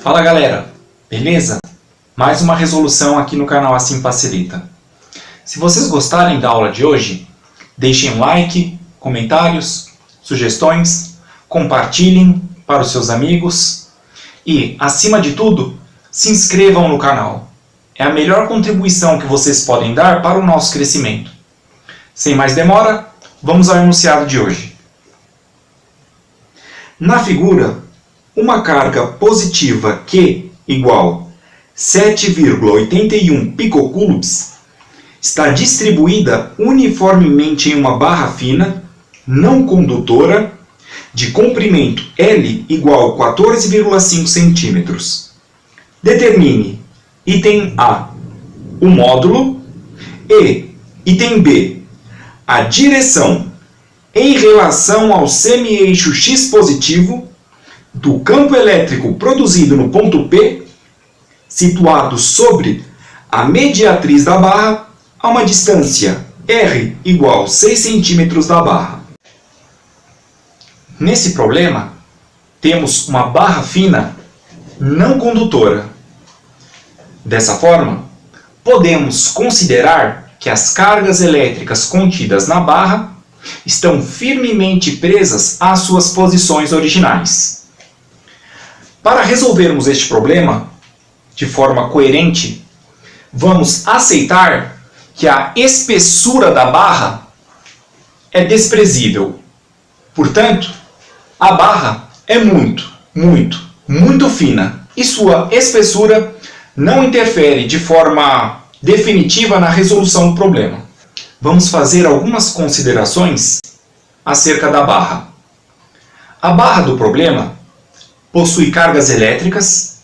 Fala galera, beleza? Mais uma resolução aqui no canal Assim Facilita. Se vocês gostarem da aula de hoje, deixem um like, comentários, sugestões, compartilhem para os seus amigos e, acima de tudo, se inscrevam no canal. É a melhor contribuição que vocês podem dar para o nosso crescimento. Sem mais demora, vamos ao enunciado de hoje. Na figura, uma carga positiva Q igual 7,81 picocoulombs está distribuída uniformemente em uma barra fina, não condutora, de comprimento L igual 14,5 cm. Determine, item A, o módulo e, item B, a direção em relação ao semi-eixo X positivo do campo elétrico produzido no ponto P, situado sobre a mediatriz da barra, a uma distância R igual 6 cm da barra. Nesse problema, temos uma barra fina não condutora. Dessa forma, podemos considerar que as cargas elétricas contidas na barra estão firmemente presas às suas posições originais. Para resolvermos este problema de forma coerente, vamos aceitar que a espessura da barra é desprezível. Portanto, a barra é muito fina e sua espessura não interfere de forma definitiva na resolução do problema. Vamos fazer algumas considerações acerca da barra. A barra do problema possui cargas elétricas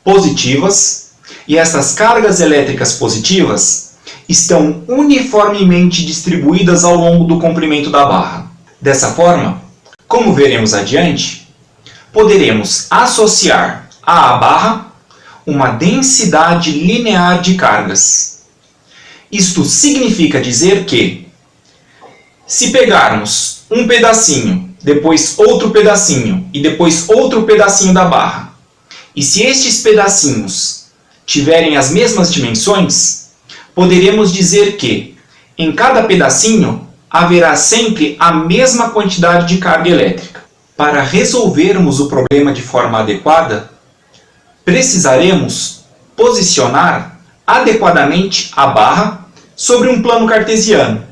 positivas e essas cargas elétricas positivas estão uniformemente distribuídas ao longo do comprimento da barra. Dessa forma, como veremos adiante, poderemos associar à barra uma densidade linear de cargas. Isto significa dizer que, se pegarmos um pedacinho, depois outro pedacinho e depois outro pedacinho da barra, e se estes pedacinhos tiverem as mesmas dimensões, poderemos dizer que, em cada pedacinho, haverá sempre a mesma quantidade de carga elétrica. Para resolvermos o problema de forma adequada, precisaremos posicionar adequadamente a barra sobre um plano cartesiano.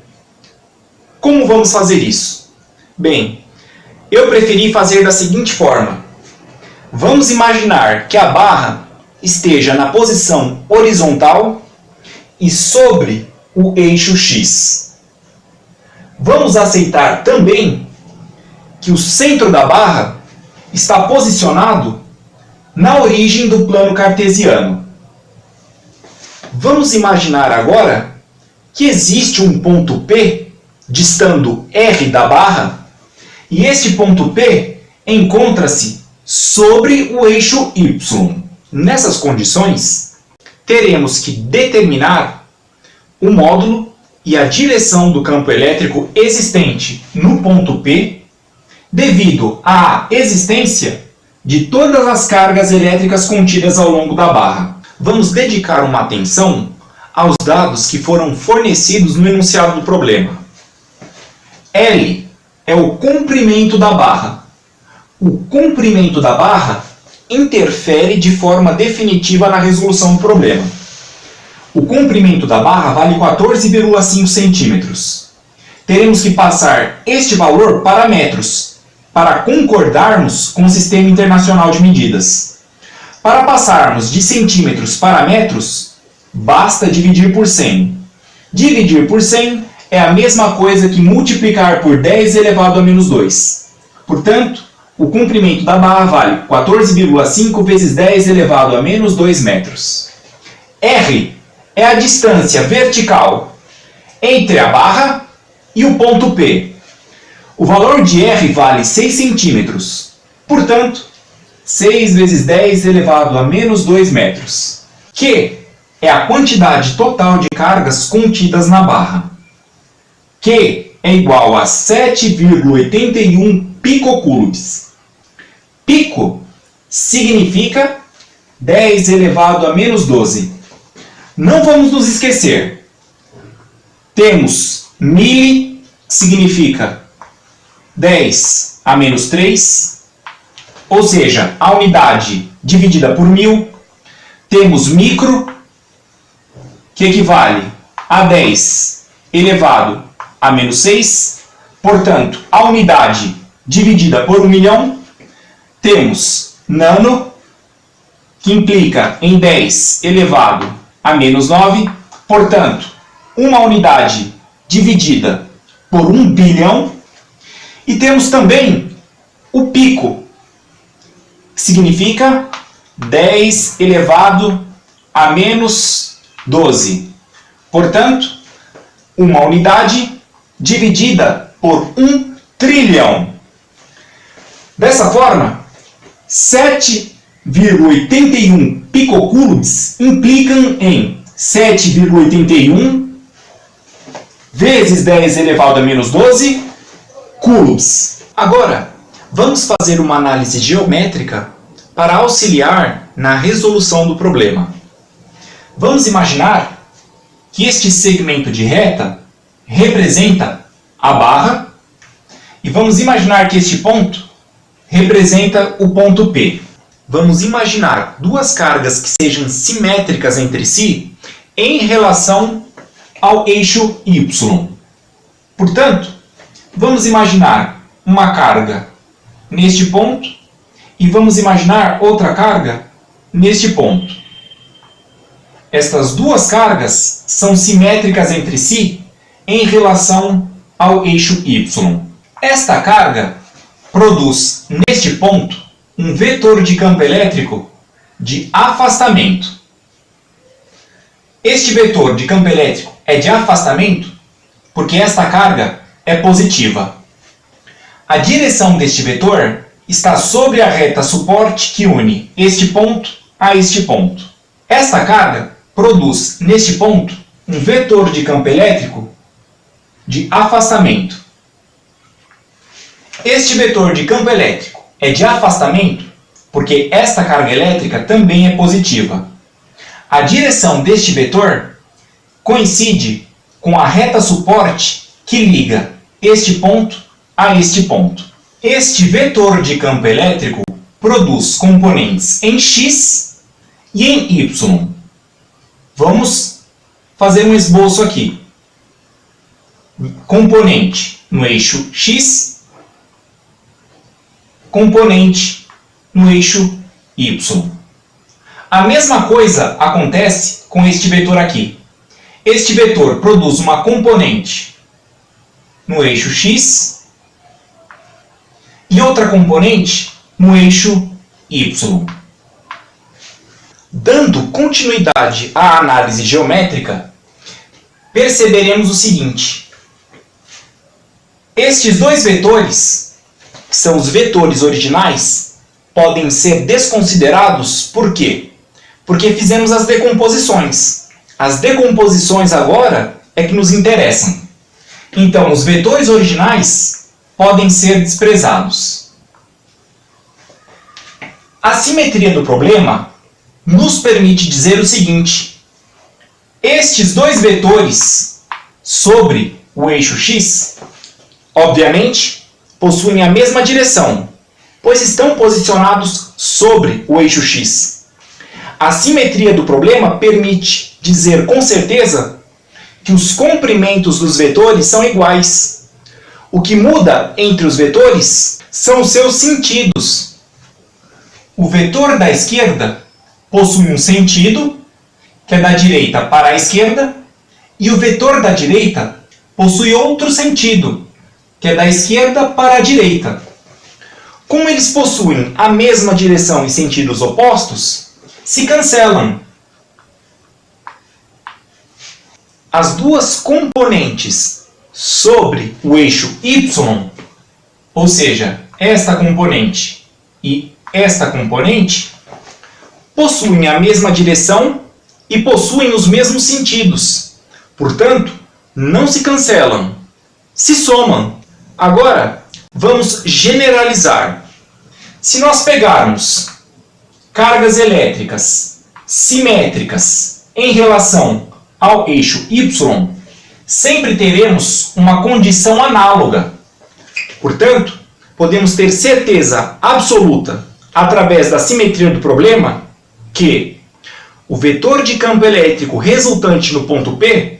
Como vamos fazer isso? Bem, eu preferi fazer da seguinte forma. Vamos imaginar que a barra esteja na posição horizontal e sobre o eixo X. Vamos aceitar também que o centro da barra está posicionado na origem do plano cartesiano. Vamos imaginar agora que existe um ponto P distando R da barra e este ponto P encontra-se sobre o eixo Y. Nessas condições, teremos que determinar o módulo e a direção do campo elétrico existente no ponto P devido à existência de todas as cargas elétricas contidas ao longo da barra. Vamos dedicar uma atenção aos dados que foram fornecidos no enunciado do problema. L é o comprimento da barra. O comprimento da barra interfere de forma definitiva na resolução do problema. O comprimento da barra vale 14,5 centímetros. Teremos que passar este valor para metros, para concordarmos com o Sistema Internacional de Medidas. Para passarmos de centímetros para metros, basta dividir por 100. Dividir por 100 é a mesma coisa que multiplicar por 10 elevado a menos 2. Portanto, o comprimento da barra vale 14,5 vezes 10 elevado a menos 2 metros. R é a distância vertical entre a barra e o ponto P. O valor de R vale 6 centímetros. Portanto, 6 vezes 10 elevado a menos 2 metros. Q é a quantidade total de cargas contidas na barra. Q é igual a 7,81 picocoulombs. Pico significa 10 elevado a menos 12. Não vamos nos esquecer. Temos mili, que significa 10 a menos 3, ou seja, a unidade dividida por 1000. Temos micro, que equivale a 10 elevado a menos 6. Portanto, a unidade dividida por 1.000.000. Temos nano, que implica em 10 elevado a menos 9. Portanto, uma unidade dividida por 1 bilhão. E temos também o pico, que significa 10 elevado a menos 12. Portanto, uma unidade dividida por 1 trilhão. Dessa forma, 7,81 picocoulombs implicam em 7,81 vezes 10 elevado a menos 12 coulombs. Agora, vamos fazer uma análise geométrica para auxiliar na resolução do problema. Vamos imaginar que este segmento de reta representa a barra e vamos imaginar que este ponto representa o ponto P. Vamos imaginar duas cargas que sejam simétricas entre si em relação ao eixo Y. Portanto, vamos imaginar uma carga neste ponto e vamos imaginar outra carga neste ponto. Estas duas cargas são simétricas entre si em relação ao eixo Y. Esta carga produz neste ponto um vetor de campo elétrico de afastamento. Este vetor de campo elétrico é de afastamento porque esta carga é positiva. A direção deste vetor está sobre a reta suporte que une este ponto a este ponto. Esta carga produz neste ponto um vetor de campo elétrico de afastamento. Este vetor de campo elétrico é de afastamento porque esta carga elétrica também é positiva. A direção deste vetor coincide com a reta suporte que liga este ponto a este ponto. Este vetor de campo elétrico produz componentes em X e em Y. Vamos fazer um esboço aqui. Componente no eixo X, componente no eixo Y. A mesma coisa acontece com este vetor aqui. Este vetor produz uma componente no eixo X e outra componente no eixo Y. Dando continuidade à análise geométrica, perceberemos o seguinte. Estes dois vetores, que são os vetores originais, podem ser desconsiderados. Por quê? Porque fizemos as decomposições. As decomposições agora é que nos interessam. Então, os vetores originais podem ser desprezados. A simetria do problema nos permite dizer o seguinte. Estes dois vetores sobre o eixo X, obviamente, possuem a mesma direção, pois estão posicionados sobre o eixo X. A simetria do problema permite dizer com certeza que os comprimentos dos vetores são iguais. O que muda entre os vetores são os seus sentidos. O vetor da esquerda possui um sentido, que é da direita para a esquerda, e o vetor da direita possui outro sentido, que é da esquerda para a direita. Como eles possuem a mesma direção e sentidos opostos, se cancelam. As duas componentes sobre o eixo Y, ou seja, esta componente e esta componente, possuem a mesma direção e possuem os mesmos sentidos. Portanto, não se cancelam, se somam. Agora, vamos generalizar. Se nós pegarmos cargas elétricas simétricas em relação ao eixo Y, sempre teremos uma condição análoga. Portanto, podemos ter certeza absoluta, através da simetria do problema, que o vetor de campo elétrico resultante no ponto P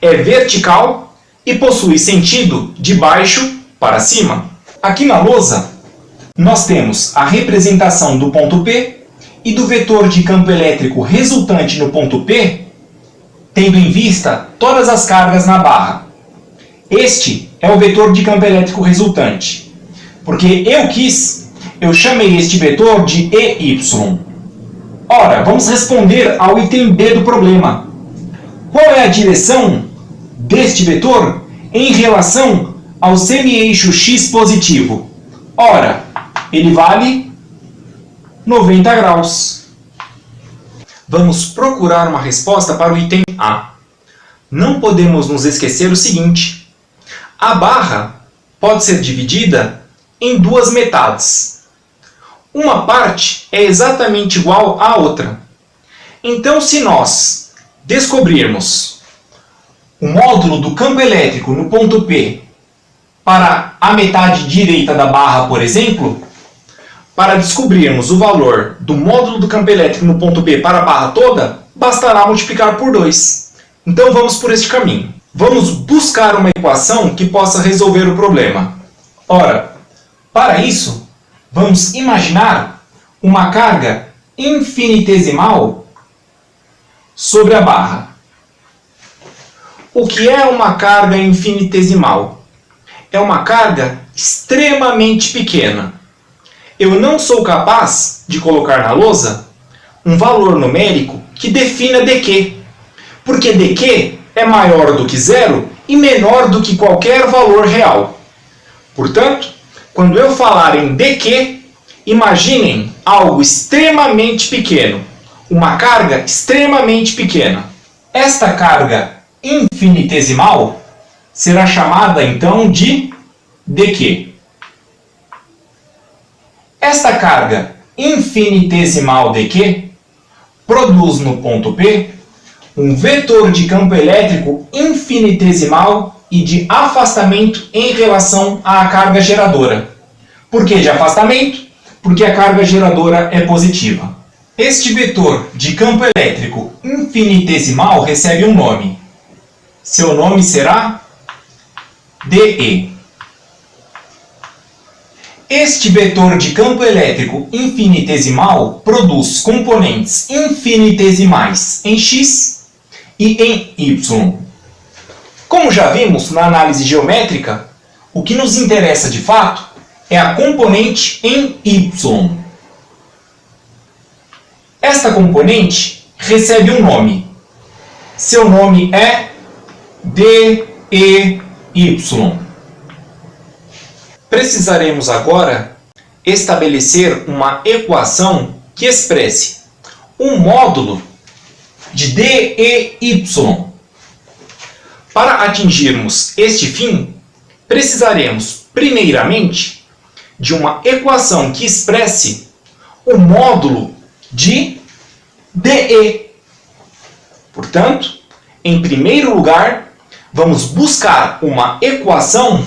é vertical e possui sentido de baixo para cima. Aqui na lousa, nós temos a representação do ponto P e do vetor de campo elétrico resultante no ponto P, tendo em vista todas as cargas na barra. Este é o vetor de campo elétrico resultante. Porque eu chamei este vetor de EY. Ora, vamos responder ao item B do problema. Qual é a direção deste vetor em relação ao semi-eixo X positivo? Ora, ele vale 90 graus. Vamos procurar uma resposta para o item A. Não podemos nos esquecer o seguinte: a barra pode ser dividida em duas metades. Uma parte é exatamente igual à outra. Então, se nós descobrirmos o módulo do campo elétrico no ponto P para a metade direita da barra, por exemplo, para descobrirmos o valor do módulo do campo elétrico no ponto P para a barra toda, bastará multiplicar por 2. Então vamos por este caminho. Vamos buscar uma equação que possa resolver o problema. Ora, para isso, vamos imaginar uma carga infinitesimal sobre a barra. O que é uma carga infinitesimal? É uma carga extremamente pequena. Eu não sou capaz de colocar na lousa um valor numérico que defina dq, porque dq é maior do que zero e menor do que qualquer valor real. Portanto, quando eu falar em dq, imaginem algo extremamente pequeno, uma carga extremamente pequena. Esta carga infinitesimal será chamada então de dq. Esta carga infinitesimal dq produz no ponto P um vetor de campo elétrico infinitesimal e de afastamento em relação à carga geradora. Por que de afastamento? Porque a carga geradora é positiva. Este vetor de campo elétrico infinitesimal recebe um nome. Seu nome será dE. Este vetor de campo elétrico infinitesimal produz componentes infinitesimais em x e em y. Como já vimos na análise geométrica, o que nos interessa de fato é a componente em y. Esta componente recebe um nome. Seu nome é dEY. Precisaremos agora estabelecer uma equação que expresse um módulo de dEY. Para atingirmos este fim, precisaremos, primeiramente, de uma equação que expresse o módulo de dE. Portanto, em primeiro lugar, vamos buscar uma equação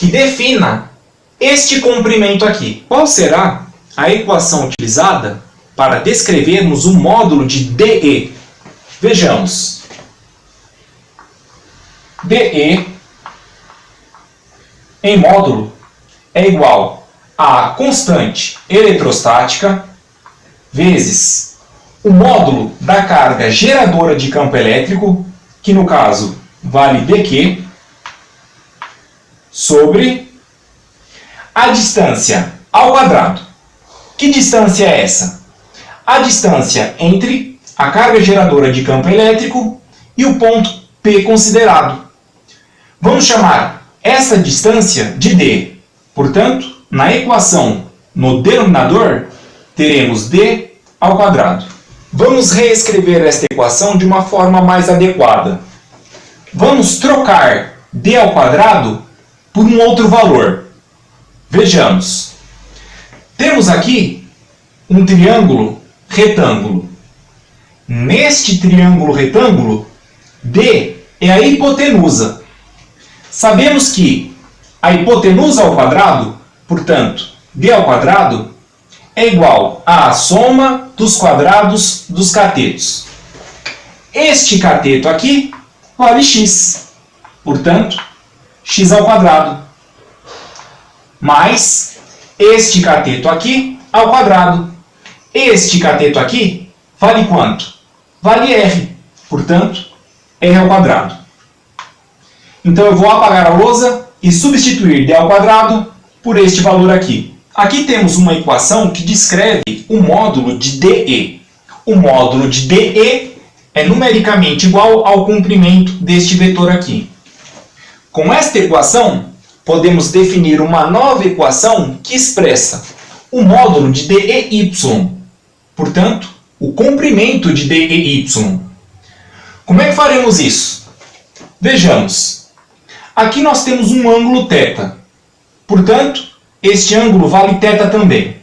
que defina este comprimento aqui. Qual será a equação utilizada para descrevermos o módulo de dE? Vejamos. dE em módulo é igual a constante eletrostática vezes o módulo da carga geradora de campo elétrico, que no caso vale dQ, sobre a distância ao quadrado. Que distância é essa? A distância entre a carga geradora de campo elétrico e o ponto P considerado. Vamos chamar essa distância de D. Portanto, na equação no denominador, teremos D ao quadrado. Vamos reescrever esta equação de uma forma mais adequada. Vamos trocar D ao quadrado por um outro valor. Vejamos. Temos aqui um triângulo retângulo. Neste triângulo retângulo, D é a hipotenusa. Sabemos que a hipotenusa ao quadrado, portanto, D ao quadrado, é igual à soma dos quadrados dos catetos. Este cateto aqui vale x, portanto, x ao quadrado, mais este cateto aqui ao quadrado. Este cateto aqui vale quanto? Vale r, portanto, r ao quadrado. Então eu vou apagar a lousa e substituir d ao quadrado por este valor aqui. Aqui temos uma equação que descreve o módulo de DE. O módulo de DE é numericamente igual ao comprimento deste vetor aqui. Com esta equação, podemos definir uma nova equação que expressa o módulo de DEY, portanto, o comprimento de DEY. Como é que faremos isso? Vejamos. Aqui nós temos um ângulo θ. Portanto, este ângulo vale θ também.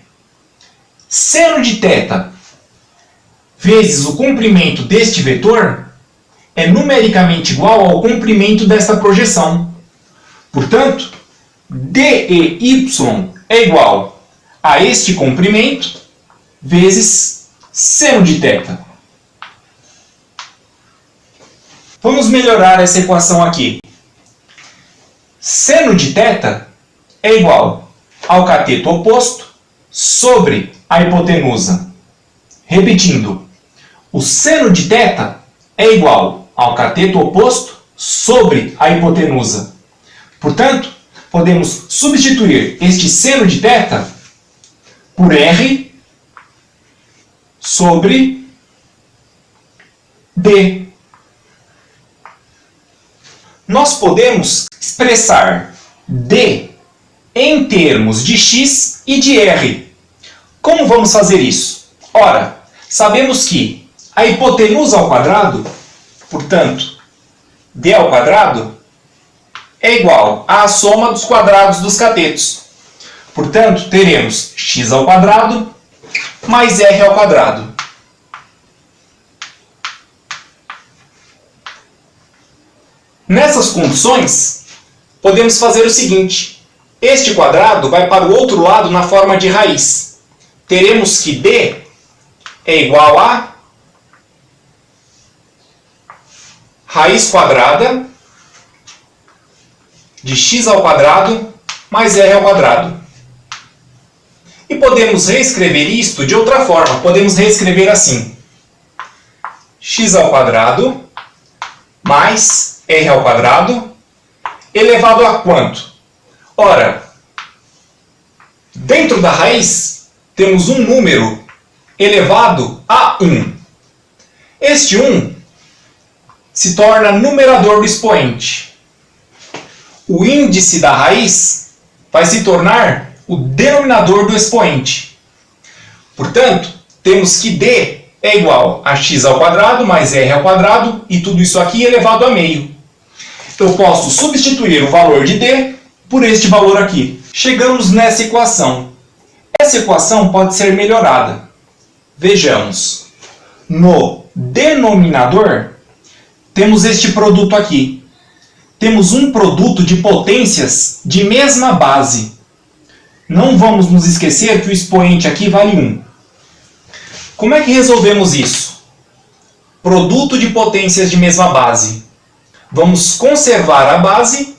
Seno de θ vezes o comprimento deste vetor é numericamente igual ao comprimento desta projeção. Portanto, DEY é igual a este comprimento vezes seno de θ. Vamos melhorar essa equação aqui. Seno de θ é igual ao cateto oposto sobre a hipotenusa. Repetindo, o seno de θ é igual ao cateto oposto sobre a hipotenusa. Portanto, podemos substituir este seno de θ por r sobre d. Nós podemos expressar d em termos de x e de r. Como vamos fazer isso? Ora, sabemos que a hipotenusa ao quadrado, portanto, d ao quadrado, é igual à soma dos quadrados dos catetos. Portanto, teremos x ao quadrado mais r ao quadrado. Nessas condições, podemos fazer o seguinte. Este quadrado vai para o outro lado na forma de raiz. Teremos que d é igual a raiz quadrada de x ao quadrado mais r ao quadrado. E podemos reescrever isto de outra forma. Podemos reescrever assim. X ao quadrado mais r ao quadrado elevado a quanto? Ora, dentro da raiz temos um número elevado a 1. Este 1 se torna numerador do expoente. O índice da raiz vai se tornar o denominador do expoente. Portanto, temos que d é igual a x ao quadrado mais r ao quadrado e tudo isso aqui elevado a meio. Eu posso substituir o valor de d por este valor aqui. Chegamos nessa equação. Essa equação pode ser melhorada. Vejamos. No denominador, temos este produto aqui. Temos um produto de potências de mesma base. Não vamos nos esquecer que o expoente aqui vale 1. Como é que resolvemos isso? Produto de potências de mesma base. Vamos conservar a base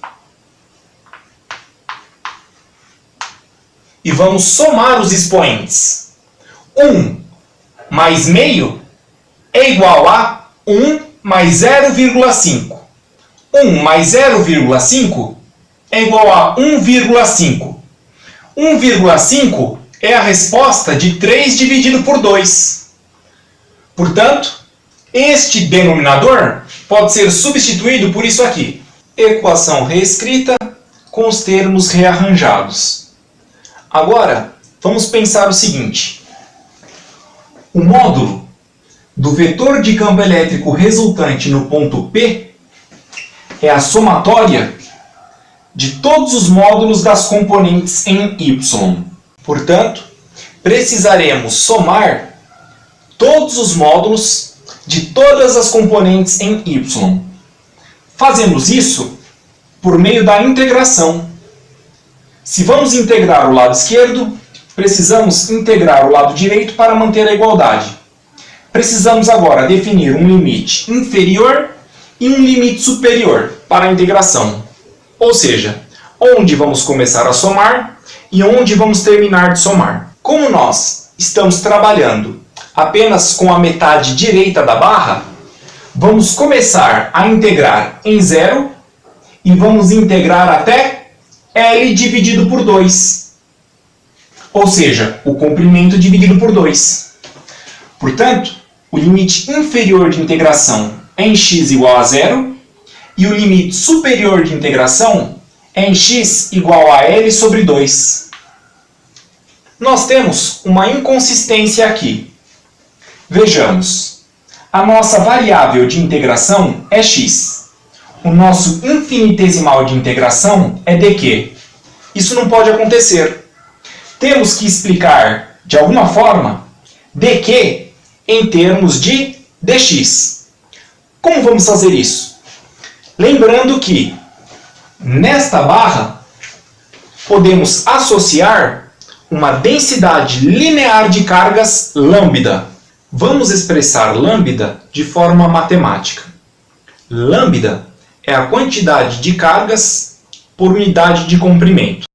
e vamos somar os expoentes. 1 mais meio é igual a 1 mais 0,5. 1 mais 0,5 é igual a 1,5. 1,5 é a resposta de 3 dividido por 2. Portanto, este denominador pode ser substituído por isso aqui. Equação reescrita com os termos rearranjados. Agora, vamos pensar o seguinte. O módulo do vetor de campo elétrico resultante no ponto P é a somatória de todos os módulos das componentes em Y. Portanto, precisaremos somar todos os módulos de todas as componentes em y. Fazemos isso por meio da integração. Se vamos integrar o lado esquerdo, precisamos integrar o lado direito para manter a igualdade. Precisamos agora definir um limite inferior e um limite superior para a integração. Ou seja, onde vamos começar a somar e onde vamos terminar de somar. Como nós estamos trabalhando apenas com a metade direita da barra, vamos começar a integrar em 0 e vamos integrar até L dividido por 2. Ou seja, o comprimento dividido por 2. Portanto, o limite inferior de integração é em x igual a 0 e o limite superior de integração é em x igual a L sobre 2. Nós temos uma inconsistência aqui. Vejamos, a nossa variável de integração é x. O nosso infinitesimal de integração é dq. Isso não pode acontecer. Temos que explicar, de alguma forma, dq em termos de dx. Como vamos fazer isso? Lembrando que, nesta barra, podemos associar uma densidade linear de cargas lambda. Vamos expressar lambda de forma matemática. Lambda é a quantidade de cargas por unidade de comprimento.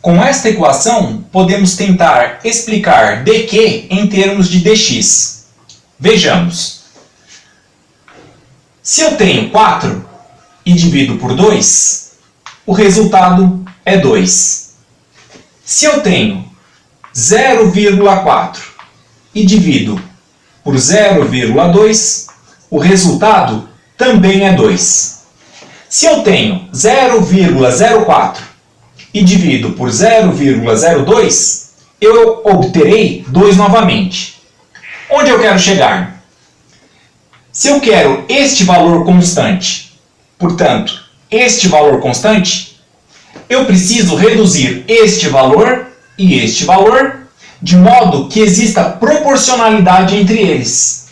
Com esta equação, podemos tentar explicar dq em termos de dx. Vejamos. Se eu tenho 4 e divido por 2, o resultado é 2. Se eu tenho 0,4 e divido por 0,2, o resultado também é 2. Se eu tenho 0,04 e divido por 0,02, eu obterei 2 novamente. Onde eu quero chegar? Se eu quero este valor constante, portanto, este valor constante, eu preciso reduzir este valor e este valor, de modo que exista proporcionalidade entre eles.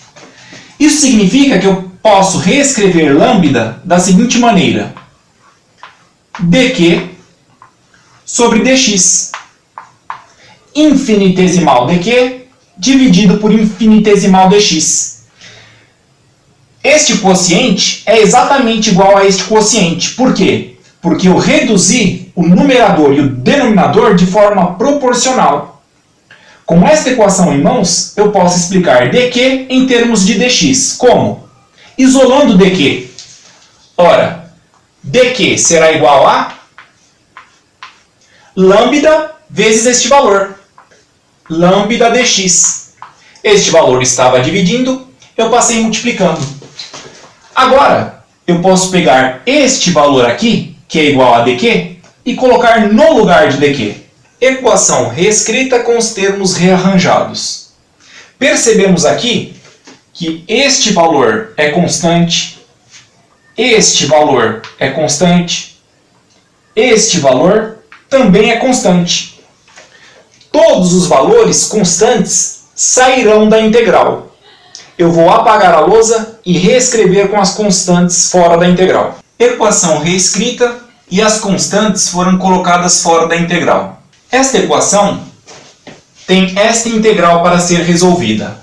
Isso significa que eu posso reescrever lambda da seguinte maneira: dq sobre dx. Infinitesimal dq dividido por infinitesimal dx. Este quociente é exatamente igual a este quociente. Por quê? Porque eu reduzi o numerador e o denominador de forma proporcional. Com esta equação em mãos, eu posso explicar dq em termos de dx. Como? Isolando dq. Ora, dq será igual a lambda vezes este valor, lambda dx. Este valor estava dividindo, eu passei multiplicando. Agora, eu posso pegar este valor aqui, que é igual a dq, e colocar no lugar de dq. Equação reescrita com os termos rearranjados. Percebemos aqui que este valor é constante, este valor é constante, este valor também é constante. Todos os valores constantes sairão da integral. Eu vou apagar a lousa e reescrever com as constantes fora da integral. Equação reescrita e as constantes foram colocadas fora da integral. Esta equação tem esta integral para ser resolvida.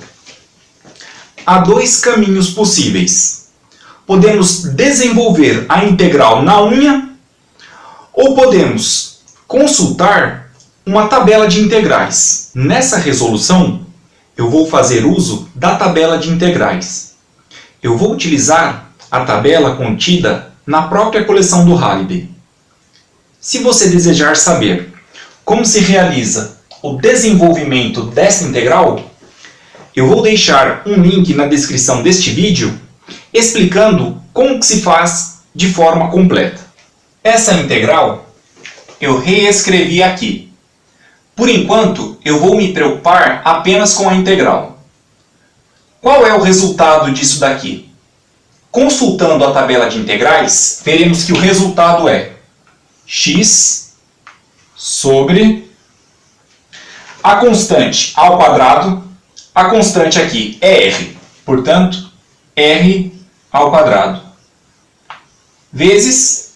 Há dois caminhos possíveis. Podemos desenvolver a integral na unha ou podemos consultar uma tabela de integrais. Nessa resolução, eu vou fazer uso da tabela de integrais. Eu vou utilizar a tabela contida na própria coleção do Halliday. Se você desejar saber como se realiza o desenvolvimento desta integral, eu vou deixar um link na descrição deste vídeo explicando como que se faz de forma completa. Essa integral eu reescrevi aqui. Por enquanto, eu vou me preocupar apenas com a integral. Qual é o resultado disso daqui? Consultando a tabela de integrais, veremos que o resultado é x sobre a constante ao quadrado. A constante aqui é r, portanto, r ao quadrado, vezes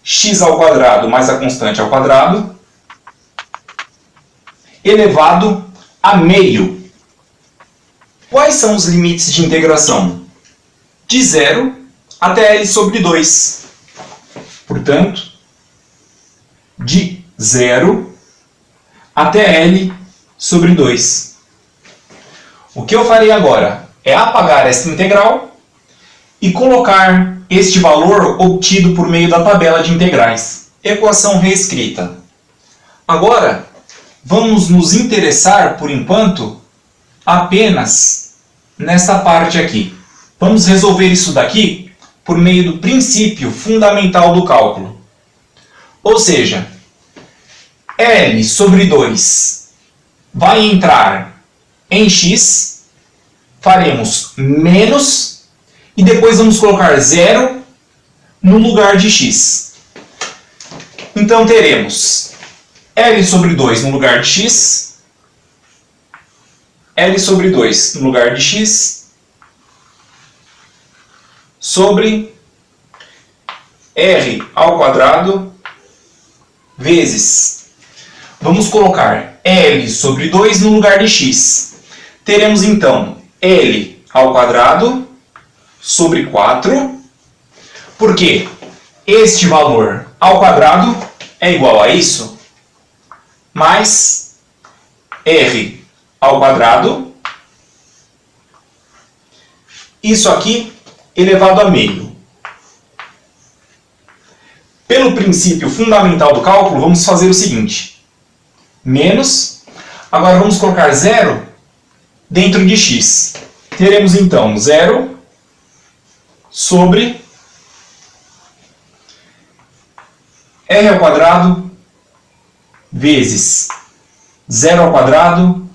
x ao quadrado mais a constante ao quadrado, elevado a meio. Quais são os limites de integração? De 0 até L sobre 2. Portanto, de 0 até L sobre 2. O que eu farei agora é apagar esta integral e colocar este valor obtido por meio da tabela de integrais. Equação reescrita. Agora, vamos nos interessar, por enquanto, apenas nesta parte aqui. Vamos resolver isso daqui por meio do princípio fundamental do cálculo. Ou seja, L sobre 2 vai entrar em x, faremos menos, e depois vamos colocar 0 no lugar de x. Então teremos L sobre 2 no lugar de x, L sobre 2 no lugar de x, sobre r ao quadrado, vezes, vamos colocar L sobre 2 no lugar de x. Teremos então L ao quadrado sobre 4, porque este valor ao quadrado é igual a isso, mais r ao quadrado, isso aqui elevado a meio. Pelo princípio fundamental do cálculo, vamos fazer o seguinte. Menos, agora vamos colocar 0 dentro de x. Teremos então 0 sobre r ao quadrado vezes 0 ao quadrado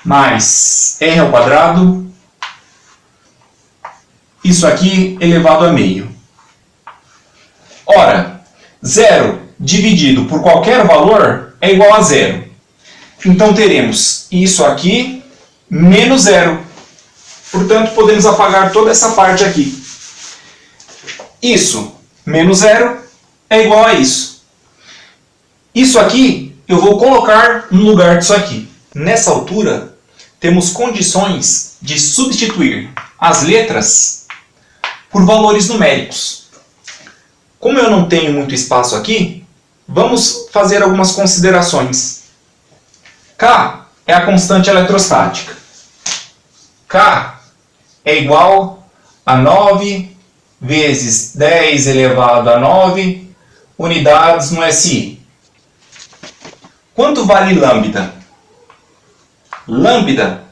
mais r ao quadrado, isso aqui elevado a meio. Ora, 0 dividido por qualquer valor é igual a 0. Então teremos isso aqui menos 0. Portanto, podemos apagar toda essa parte aqui. Isso menos 0 é igual a isso. Isso aqui eu vou colocar no lugar disso aqui. Nessa altura, temos condições de substituir as letras por valores numéricos. Como eu não tenho muito espaço aqui, vamos fazer algumas considerações. K é a constante eletrostática. K é igual a 9 vezes 10 elevado a 9 unidades no SI. Quanto vale lambda? Lambda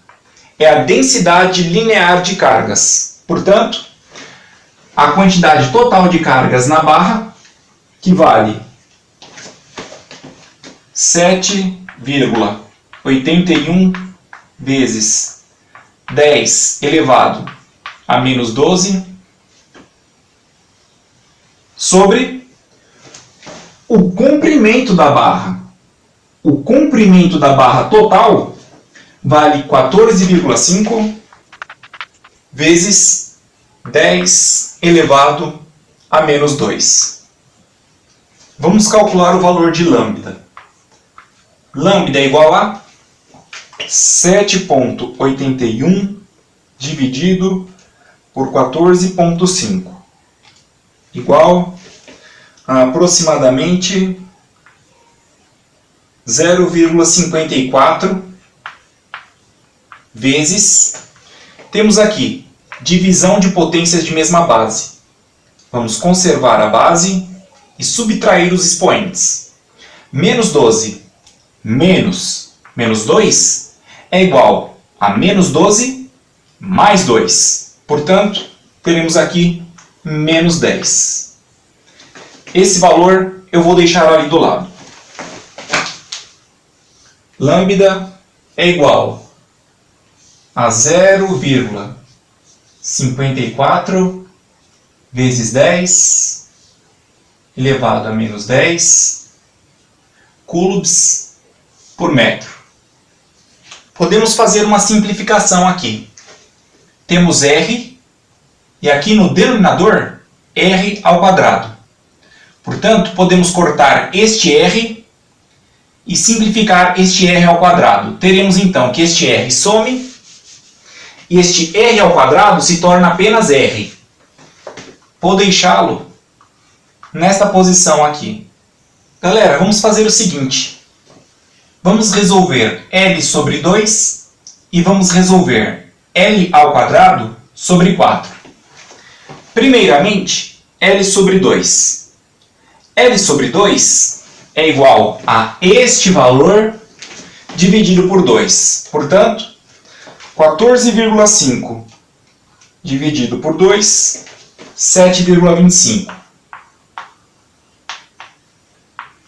é a densidade linear de cargas. Portanto, a quantidade total de cargas na barra, que vale 7,81 vezes 10 elevado a menos 12 sobre o comprimento da barra. O comprimento da barra total vale 14,5 vezes 10 elevado a menos 2. Vamos calcular o valor de lambda. Lambda é igual a 7,81 dividido por 14,5, igual a aproximadamente 0,54 vezes, temos aqui divisão de potências de mesma base. Vamos conservar a base e subtrair os expoentes. Menos 12 menos 2 é igual a menos 12 mais 2. Portanto, teremos aqui menos 10. Esse valor eu vou deixar ali do lado. Lambda é igual a 0,54 vezes 10 elevado a menos 10 coulombs por metro. Podemos fazer uma simplificação aqui. Temos R e aqui no denominador R ao quadrado. Portanto, podemos cortar este R e simplificar este R ao quadrado. Teremos então que este R some e este R ao quadrado se torna apenas R. Vou deixá-lo nesta posição aqui. Galera, vamos fazer o seguinte. Vamos resolver L sobre 2 e vamos resolver L ao quadrado sobre 4. Primeiramente, L sobre 2. L sobre 2 é igual a este valor dividido por 2. Portanto, 14,5 dividido por 2, 7,25.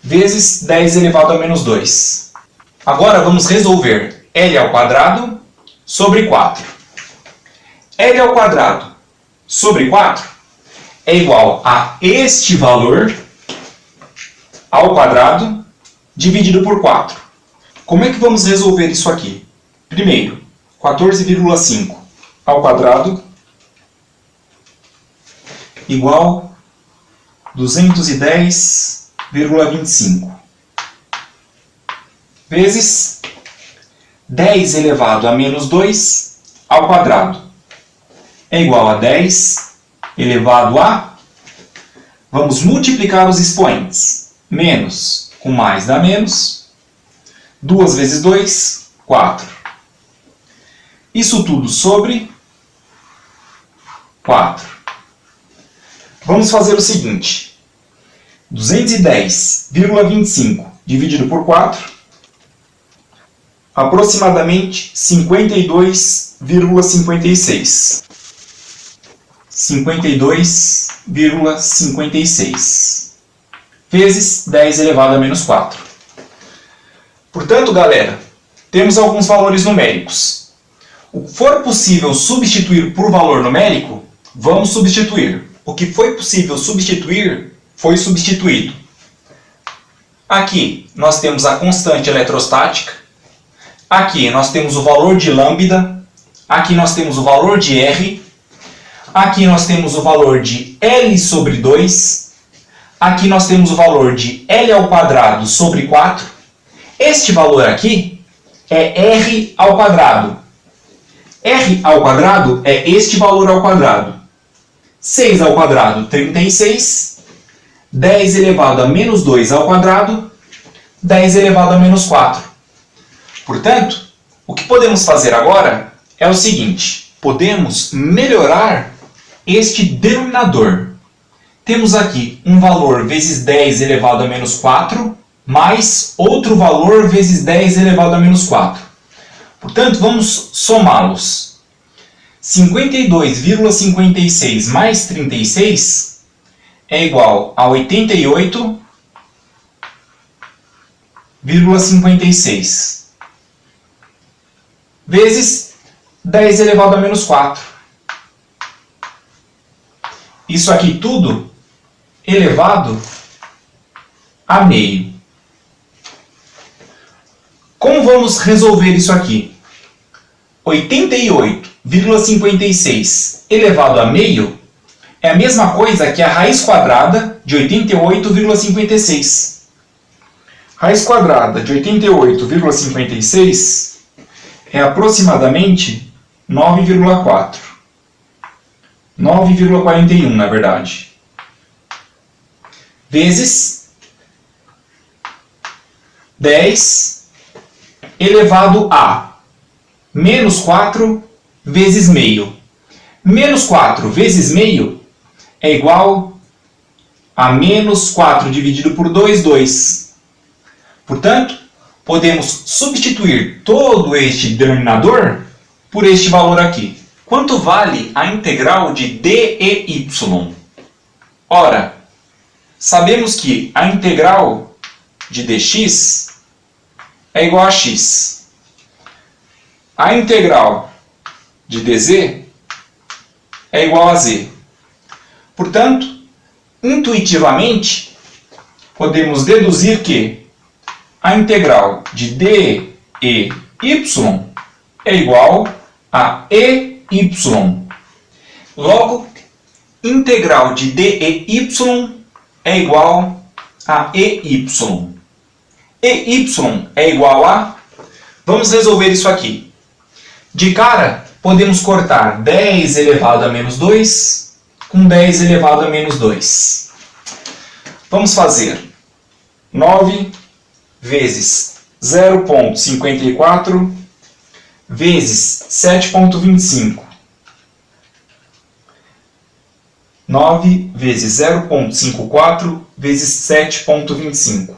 Vezes 10 elevado a menos 2. Agora vamos resolver L ao quadrado sobre 4. L ao quadrado sobre 4 é igual a este valor ao quadrado dividido por 4. Como é que vamos resolver isso aqui? Primeiro, 14,5 ao quadrado igual a 210,25 vezes 10 elevado a menos 2 ao quadrado é igual a 10 elevado a... Vamos multiplicar os expoentes. Menos com mais dá menos. 2 vezes 2, 4. Isso tudo sobre 4. Vamos fazer o seguinte. 210,25 dividido por 4, aproximadamente 52,56. 52,56 vezes 10 elevado a menos 4. Portanto, galera, temos alguns valores numéricos. O que for possível substituir por valor numérico, vamos substituir. O que foi possível substituir, foi substituído. Aqui nós temos a constante eletrostática. Aqui nós temos o valor de lambda. Aqui nós temos o valor de R. Aqui nós temos o valor de L sobre 2. Aqui nós temos o valor de L ao quadrado sobre 4. Este valor aqui é R ao quadrado. R ao quadrado é este valor ao quadrado. 6 ao quadrado, 36. 10 elevado a menos 2 ao quadrado. 10 elevado a menos 4. Portanto, o que podemos fazer agora é o seguinte. Podemos melhorar este denominador. Temos aqui um valor vezes 10 elevado a menos 4, mais outro valor vezes 10 elevado a menos 4. Portanto, vamos somá-los. 52,56 mais 36 é igual a 88,56 vezes 10 elevado a menos 4. Isso aqui tudo elevado a meio. Como vamos resolver isso aqui? 88,56 elevado a meio é a mesma coisa que a raiz quadrada de 88,56. Raiz quadrada de 88,56 é aproximadamente 9,4. 9,41 na verdade. Vezes 10 elevado a menos 4 vezes meio. Menos 4 vezes meio é igual a menos 4 dividido por 2, 2. Portanto, podemos substituir todo este denominador por este valor aqui. Quanto vale a integral de dy? Ora, sabemos que a integral de dx é igual a x. A integral de dz é igual a z. Portanto, intuitivamente, podemos deduzir que a integral de dy é igual a ey. Logo, integral de dy é igual a ey. Ey é igual a... Vamos resolver isso aqui. De cara, podemos cortar 10 elevado a menos 2 com 10 elevado a menos 2. Vamos fazer 9 vezes 0,54 vezes 7,25. 9 vezes 0,54 vezes 7,25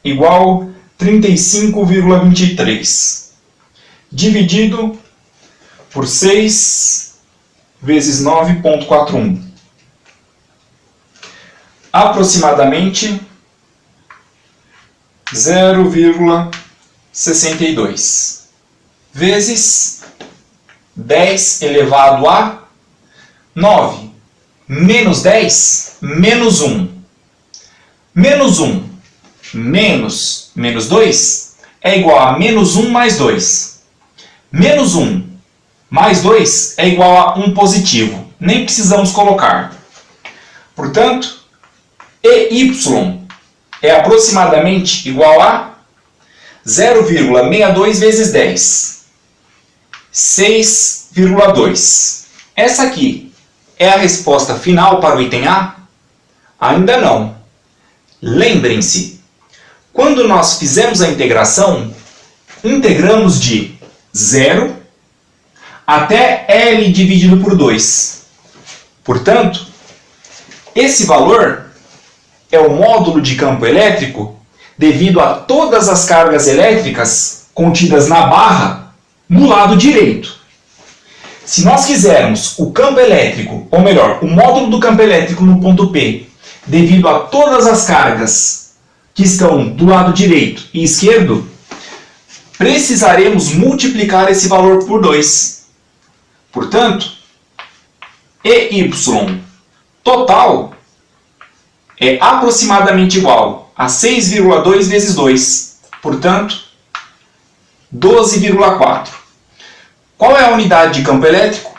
igual 35,23 dividido por 6 vezes 9,41. Aproximadamente 0,62 vezes 10 elevado a 9 menos 10 menos 1. Menos 1 menos 2 é igual a menos 1 mais 2. Menos 1 mais 2 é igual a 1 positivo. Nem precisamos colocar. Portanto, EY é aproximadamente igual a 0,62 vezes 10. 6,2. Essa aqui é a resposta final para o item A? Ainda não. Lembrem-se, quando nós fizemos a integração, integramos de 0 até L dividido por 2. Portanto, esse valor é o módulo de campo elétrico devido a todas as cargas elétricas contidas na barra no lado direito. Se nós quisermos o campo elétrico, ou melhor, o módulo do campo elétrico no ponto P, devido a todas as cargas que estão do lado direito e esquerdo, precisaremos multiplicar esse valor por 2. Portanto, EY total é aproximadamente igual a 6,2 vezes 2. Portanto, 12,4. Qual é a unidade de campo elétrico?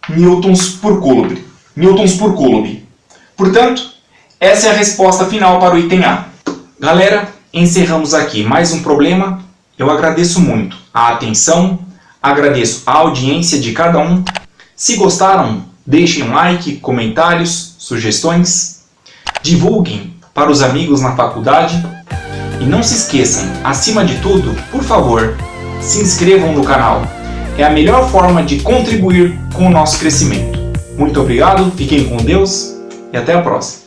Newtons por Coulomb. Portanto, essa é a resposta final para o item A. Galera, encerramos aqui mais um problema. Eu agradeço muito a atenção, agradeço a audiência de cada um. Se gostaram, deixem um like, comentários, sugestões. Divulguem para os amigos na faculdade. E não se esqueçam, acima de tudo, por favor, se inscrevam no canal. É a melhor forma de contribuir com o nosso crescimento. Muito obrigado, fiquem com Deus e até a próxima.